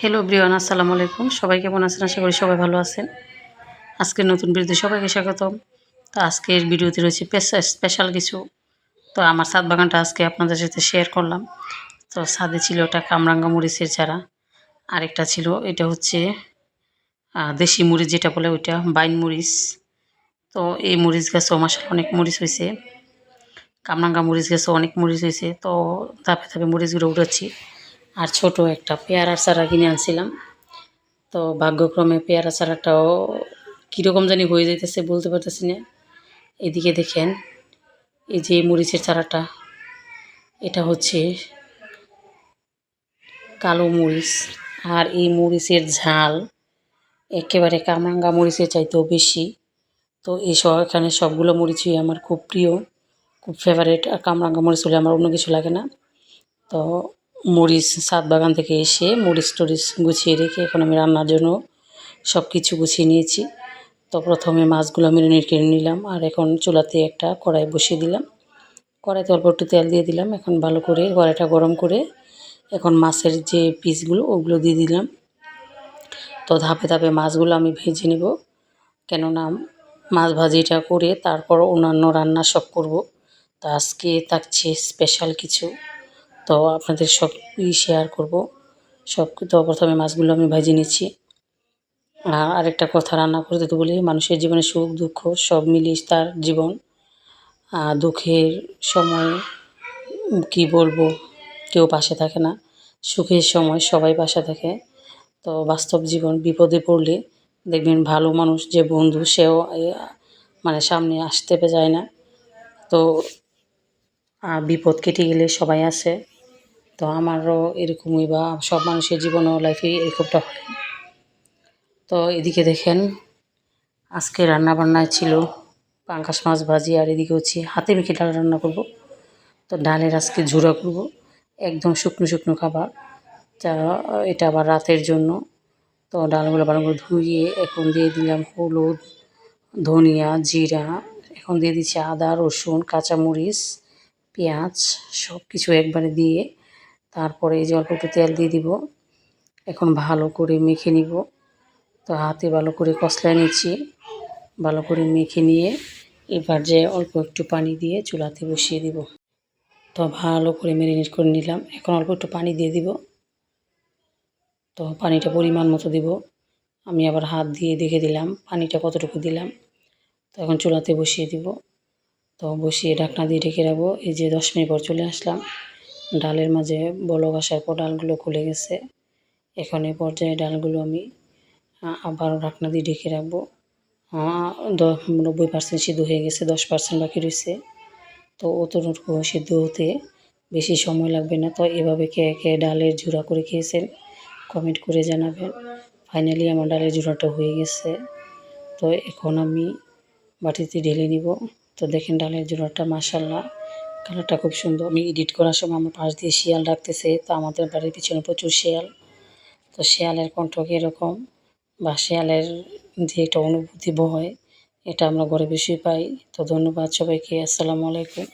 Hello everyone, আসসালামু আলাইকুম। সবাই কেমন আছেন? আশা করি সবাই ভালো আছেন। আজকের নতুন ভিডিওতে সবাইকে স্বাগতম। তো আজকের ভিডিওতে রয়েছে স্পেশাল কিছু। তো আমার ছাদ বাগানটা আজকে আপনাদের সাথে শেয়ার করলাম। তো ছাদে ছিল ওটা কামরাঙ্গা মরিচের চারা, আরেকটা ছিল এটা হচ্ছে দেশি মরিচ যেটা বলে ওইটা বাইন মরিচ। তো এই মরিচ গাছও মাশাআল্লাহ অনেক মরিচ হয়েছে, কামরাঙ্গা মরিচ গাছও অনেক মরিচ হয়েছে। তো ধাপে ধাপে মরিচগুলো উঠাচ্ছি। আর ছোট একটা পেয়ারার চারা কিনে আনছিলাম। তো ভাগ্যক্রমে পেয়ারা চারাটাও কীরকম জানি হয়ে যাইতেছে, বলতে পারতেছি না। এদিকে দেখেন, এই যে মরিচের চারাটা, এটা হচ্ছে কালো মরিচ। আর এই মরিচের ঝাল একেবারে কামরাঙ্গা মরিচের চাইতেও বেশি। তো এখানে সবগুলো মরিচই আমার খুব প্রিয়, খুব ফেভারেট। আর কামরাঙ্গা মরিচ হলে আমার অন্য কিছু লাগে না। তো মরিচ ছাদ বাগান থেকে এসে মরিচ টরিচ গুছিয়ে রেখে এখন আমি রান্নার জন্য সব কিছু গুছিয়ে নিয়েছি। তো প্রথমে মাছগুলো মেরিনেট করে নিলাম, আর এখন চুলাতে একটা কড়াই বসিয়ে দিলাম। কড়াইতে অল্প একটু তেল দিয়ে দিলাম। এখন ভালো করে কড়াইটা গরম করে এখন মাছের যে পিসগুলো ওগুলো দিয়ে দিলাম। তো ধাপে ধাপে মাছগুলো আমি ভেজে নেব, কেননা মাছ ভাজিটা করে তারপর অন্যান্য রান্না সব করব। তো আজকে থাকছে স্পেশাল কিছু, তো আপনাদের সবই শেয়ার করব সব। তো প্রথমে মাছগুলো আমি ভেজে নিচ্ছি। আরেকটা কথা রান্না করতে তো বলি, মানুষের জীবনে সুখ দুঃখ সব মিলিয়ে তার জীবন। দুঃখের সময় কি বলবো, কেউ পাশে থাকে না, সুখের সময় সবাই পাশে থাকে। তো বাস্তব জীবন, বিপদে পড়লে দেখবেন ভালো মানুষ যে বন্ধু সেও মানে সামনে আসতে যায় না। তো বিপদ কেটে গেলে সবাই আসে। তো আমারও এরকমই, বা সব মানুষের জীবনও লাইফে এরকমটা হয়। তো এদিকে দেখেন, আজকে রান্নাবান্নায় ছিল পাঙ্গাস মাছ ভাজি, আর এদিকে হচ্ছে হাতে মেখে ডাল রান্না করব। তো ডালের আজকে ঝুরা করব, একদম শুকনো শুকনো খাবার। তা এটা আবার রাতের জন্য। তো ডালগুলো ভালো করে ধুয়ে এখন দিয়ে দিলাম হলুদ, ধনিয়া, জিরা। এখন দিয়ে দিচ্ছি আদা, রসুন, কাঁচামরিচ, পেঁয়াজ, সব কিছু একবারে দিয়ে তারপরে এই যে অল্প একটু তেল দিয়ে দিব। এখন ভালো করে মেখে নিব। তো হাতে ভালো করে কষলায় নিচ্ছি, ভালো করে মেখে নিয়ে এবার যে অল্প একটু পানি দিয়ে চুলাতে বসিয়ে দিব। তো ভালো করে ম্যারিনেট করে নিলাম। এখন অল্প একটু পানি দিয়ে দিব। তো পানিটা পরিমাণ মতো দিব। আমি আবার হাত দিয়ে দেখে দিলাম পানিটা কতটুকু দিলাম। তো এখন চুলাতে বসিয়ে দিব। তো বসিয়ে ঢাকনা দিয়ে ঢেকে রাখবো। এই যে 10 মিনিট পর চলে আসলাম, ডালের মাঝে বলক আসার পর ডালগুলো খুলে গেছে। এখন এই পর্যায়ে ডালগুলো আমি আবারও ঢাকনা দিয়ে ঢেকে রাখবো। 90% সিদ্ধ হয়ে গেছে, 10% বাকি রয়েছে। তো অতটুকু সিদ্ধ হতে বেশি সময় লাগবে না। তো এভাবে কে কে ডালের ঝুরা করে খেয়েছেন কমেন্ট করে জানাবেন। ফাইনালি আমার ডালের ঝুরাটা হয়ে গেছে। তো এখন আমি বাটিতে ঢেলে নিব। তো দেখেন ডালের ঝুরাটা মাশাআল্লাহ কালারটা খুব সুন্দর। আমি এডিট করার সময় আমার পাশ দিয়ে শিয়াল ডাকতেছে। তো আমাদের বাড়ির পিছনে প্রচুর শিয়াল। তো শিয়ালের কণ্ঠ কীরকম বা শিয়ালের যে একটা অনুভূতি ভয়, এটা আমরা ঘরে বেশি পাই। তো ধন্যবাদ সবাইকে। আসসালামু আলাইকুম।